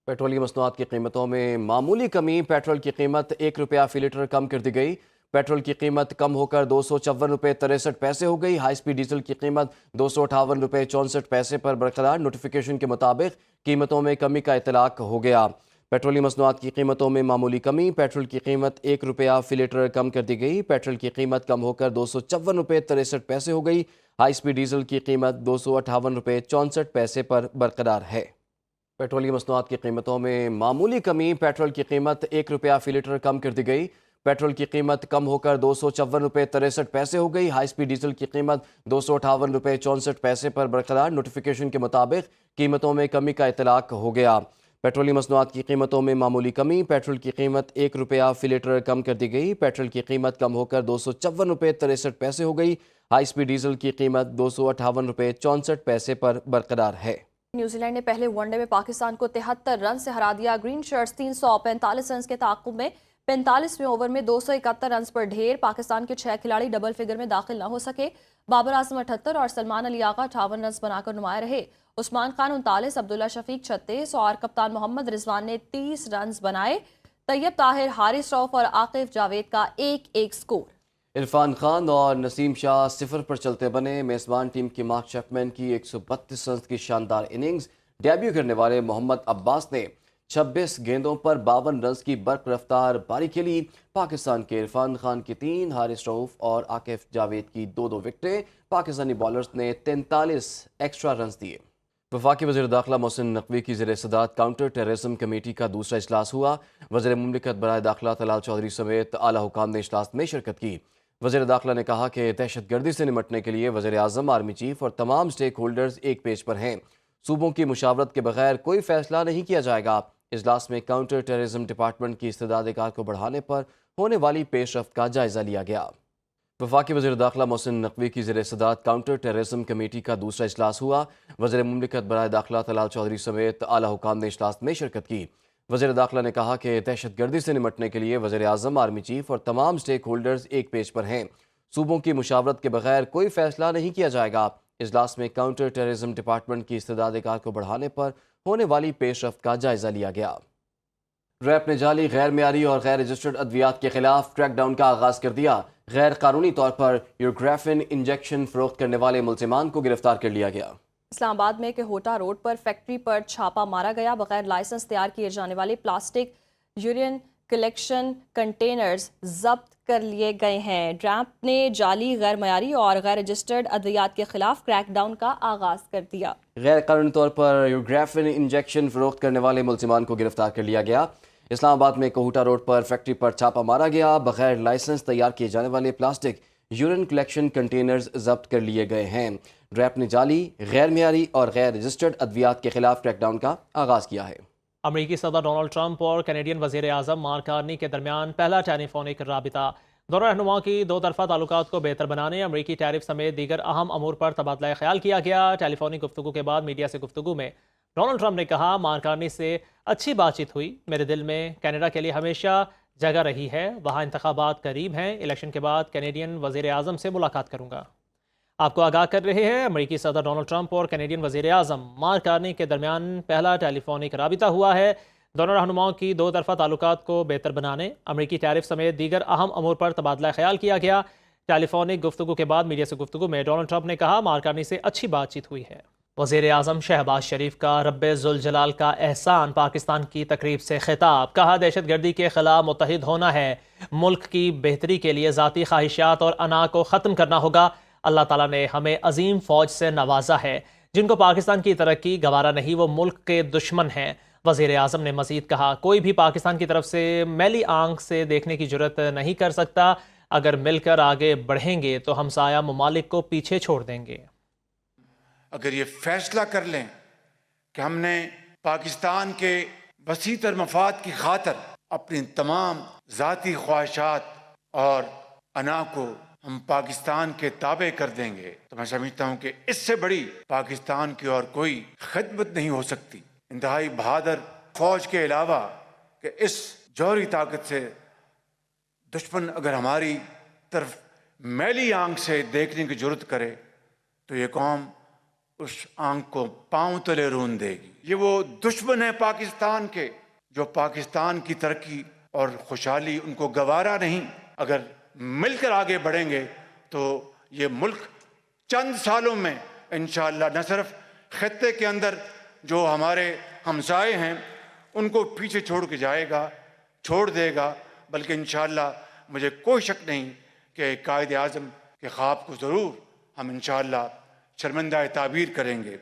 Petroleum मसनूआत की कीमतों में मामूली कमी। पेट्रोल की कीमत 1 रुपया फी लीटर कम कर दी गई। पेट्रोल की कीमत कम होकर 254 रुपये 63 पैसे हो गई। हाई स्पीड डीजल की कीमत 258 रुपये 64 पैसे पर बरकरार। नोटिफिकेशन के मुताबिक कीमतों में कमी का इतलाक हो गया। पेट्रोलियम मसनूआत की कीमतों में मामूली कमी। पेट्रोल की कीमत 1 रुपया फी लीटर कम कर दी गई। पेट्रोल की कीमत कम होकर 254 रुपये 63 पैसे हो गई। हाई स्पीड डीजल की कीमत 258 रुपये 64 पैसे पर बरकरार है। पेट्रोलियम मसनूआत की कीमतों में मामूली कमी। पेट्रोल की कीमत 1 रुपया फी लीटर कम कर दी गई। पेट्रोल की कीमत कम होकर 254 रुपये 63 पैसे हो गई। हाई स्पीड डीजल की कीमत 258 रुपये 64 पैसे पर बरकरार। नोटिफिकेशन के मुताबिक कीमतों में कमी का इतलाक हो गया। पेट्रोलियम मसनूआत की कीमतों में मामूली कमी। पेट्रोल की कीमत 1 रुपया फी लीटर कम कर दी गई। पेट्रोल की कीमत कम होकर 254 रुपये 63 पैसे हो गई। हाई स्पीड डीजल की कीमत 258 रुपये 64 पैसे पर बरकरार है। न्यूजीलैंड ने पहले वनडे में पाकिस्तान को 73 रन से हरा दिया। ग्रीन शर्ट्स 345 रन के ताक़ुब में 45वें ओवर में 271 रन पर ढेर। पाकिस्तान के 6 खिलाड़ी डबल फिगर में दाखिल न हो सके। बाबर आजम 78 और सलमान अली आगा 58 रन बनाकर नुमाया रहे। उस्मान खान 39, अब्दुल्ला शफीक 36 और कप्तान मोहम्मद रिजवान ने 30 रन बनाए। तैयब ताहिर, हारिस रऊफ और आकिफ जावेद का 1-1 स्कोर। इरफान खान और नसीम शाह 0 पर चलते बने। मेज़बान टीम की मार्क चैपमैन की 132 रन की शानदार इनिंग्स। डेब्यू करने वाले मोहम्मद अब्बास ने 26 गेंदों पर 52 रन की बर्क रफ्तार पारी खेली। पाकिस्तान के इरफान खान की 3, हारिस रऊफ और आकिफ जावेद की 2-2 विकेटें। पाकिस्तानी बॉलर्स ने 43 एक्स्ट्रा रन दिए। वफाकी वज़ीर दाखिला मोहसिन नकवी की ज़ेर सदारत काउंटर टेररिज्म कमेटी का दूसरा इजलास हुआ। वज़ीर मुमलिकत बराए दाखिला तलाल चौधरी समेत आला हुकाम ने इजलास में शिरकत की। वज़ीर दाखिला ने कहा कि दहशत गर्दी से निमटने के लिए वज़ीर आज़म, आर्मी चीफ और तमाम स्टेक होल्डर्स एक पेज पर हैं। सूबों की मुशावरत के बगैर कोई फैसला नहीं किया जाएगा। इजलास में काउंटर टेररिज्म डिपार्टमेंट की इस्तेदाद कार को बढ़ाने पर होने वाली पेशरफ्त का जायज़ा लिया गया। वफाकी वज़ीर दाखिला मोहसिन नकवी की ज़ेर सदारत काउंटर टेररिज्म कमेटी का दूसरा इजलास हुआ। वज़ीर मुमलिकत बराए दाखिला तलाल चौधरी समेत आला हुकाम ने इजलास में शिरकत की। वज़ीर दाखिला ने कहा कि दहशत गर्दी से निमटने के लिए वज़ीर आज़म, आर्मी चीफ और तमाम स्टेक होल्डर्स एक पेज पर हैं। सूबों की मुशावरत के बगैर कोई फैसला नहीं किया जाएगा। इजलास में काउंटर टेररिज्म डिपार्टमेंट की इस्तेदाद कार को बढ़ाने पर होने वाली पेशरफ्त का जायज़ा लिया गया। रैप ने जाली, गैर मियारी और गैर रजिस्टर्ड अद्वियात के खिलाफ क्रैकडाउन का आगाज़ कर दिया। गैर कानूनी तौर पर यूरोग्राफिन इंजेक्शन फरोख्त करने वाले मुलजिमान को गिरफ्तार कर लिया गया। इस्लामाबाद में केहोटा रोड पर फैक्ट्री पर छापा मारा गया। बगैर लाइसेंस तैयार किए जाने वाले प्लास्टिक यूरिन कलेक्शन कंटेनर्स जब्त कर लिए गए हैं। ड्रैप ने जाली, गैर मयारी और गैर रजिस्टर्ड अद्वियात के खिलाफ क्रैकडाउन का आगाज कर दिया। गैर कानूनी तौर पर यूरोग्राफिन इंजेक्शन फरोख्त करने वाले मुलजिमान को गिरफ्तार कर लिया गया। इस्लामाबाद में कोहटा रोड पर फैक्ट्री पर छापा मारा गया। बगैर लाइसेंस तैयार किए जाने वाले प्लास्टिक यूरिन कलेक्शन कंटेनर्स जब्त कर लिए गए हैं। ड्रैप ने जाली, गैर मियारी और गैर रजिस्टर्ड अद्वियात के खिलाफ क्रैकडाउन का आगाज किया है। अमरीकी सदर डोनाल्ड ट्रंप और कैनेडियन वज़ीर आज़म मार्क कार्नी के दरमियान पहला टेलीफोनिक राबिता। दोनों रहनुमाओं की दो तरफा ताल्लुकात को बेहतर बनाने, अमरीकी टैरिफ समेत दीगर अहम अमूर पर तबादला ख्याल किया गया। टेलीफोनिक गुफ्तगू के बाद मीडिया से गुफ्तगू में डोनाल्ड ट्रंप ने कहा, मार्क कार्नी से अच्छी बातचीत हुई। मेरे दिल में कनाडा के लिए हमेशा जगह रही है। वहाँ इंतखाबात करीब हैं। इलेक्शन के बाद कैनेडियन वज़ीर आज़म से मुलाकात करूँगा। आपको आगाह कर रहे हैं, अमरीकी सदर डोनाल्ड ट्रंप और कैनेडियन वज़ीर आज़म मार्क कार्नी के दरमियान पहला टेलीफोनिक राबिता हुआ है। दोनों रहनुमाओं की दो तरफा ताल्लुकात को बेहतर बनाने, अमरीकी टैरिफ समेत दीगर अहम अमूर पर तबादला ख्याल किया गया। टेलीफोनिक गुफ्तगू के बाद मीडिया से गुफ्तगू में डोनाल्ड ट्रंप ने कहा, मार्क कार्नी से अच्छी बातचीत हुई है। वज़ीर आज़म शहबाज शरीफ का रब्बे जुल जलाल का एहसान पाकिस्तान की तकरीब से खिताब। कहा, दहशत गर्दी के खिलाफ मुत्तहिद होना है। मुल्क की बेहतरी के लिए ज़ाती ख्वाहिशात और अना को ख़त्म करना होगा। अल्लाह ताला ने हमें अजीम फ़ौज से नवाजा है। जिनको पाकिस्तान की तरक्की गवारा नहीं, वो मुल्क के दुश्मन हैं। वज़ीर आज़म ने मज़ीद कहा, कोई भी पाकिस्तान की तरफ से मैली आंख से देखने की जुर्रत नहीं कर सकता। अगर मिलकर आगे बढ़ेंगे तो हमसाया ममालिक को पीछे छोड़ देंगे। अगर ये फैसला कर लें कि हमने पाकिस्तान के वसीतर मफाद की खातर अपनी तमाम ज़ाती ख्वाहिशात और अना को हम पाकिस्तान के ताबे कर देंगे, तो मैं समझता हूँ कि इससे बड़ी पाकिस्तान की और कोई खिदमत नहीं हो सकती। इंतहाई बहादुर फौज के अलावा कि इस जौहरी ताकत से दुश्मन अगर हमारी तरफ मैली आंख से देखने की जरूरत करे, तो ये कौम اس آنکھ کو پاؤں تلے رون دے گی. یہ وہ دشمن ہے پاکستان کے جو پاکستان کی ترقی اور خوشحالی ان کو گوارا نہیں. اگر مل کر آگے بڑھیں گے تو یہ ملک چند سالوں میں انشاءاللہ نہ صرف خطے کے اندر جو ہمارے ہمسائے ہیں ان کو پیچھے چھوڑ کے جائے گا، چھوڑ دے گا، بلکہ انشاءاللہ مجھے کوئی شک نہیں کہ قائد اعظم کے خواب کو ضرور ہم انشاءاللہ شرمندہ تعبیر کریں گے.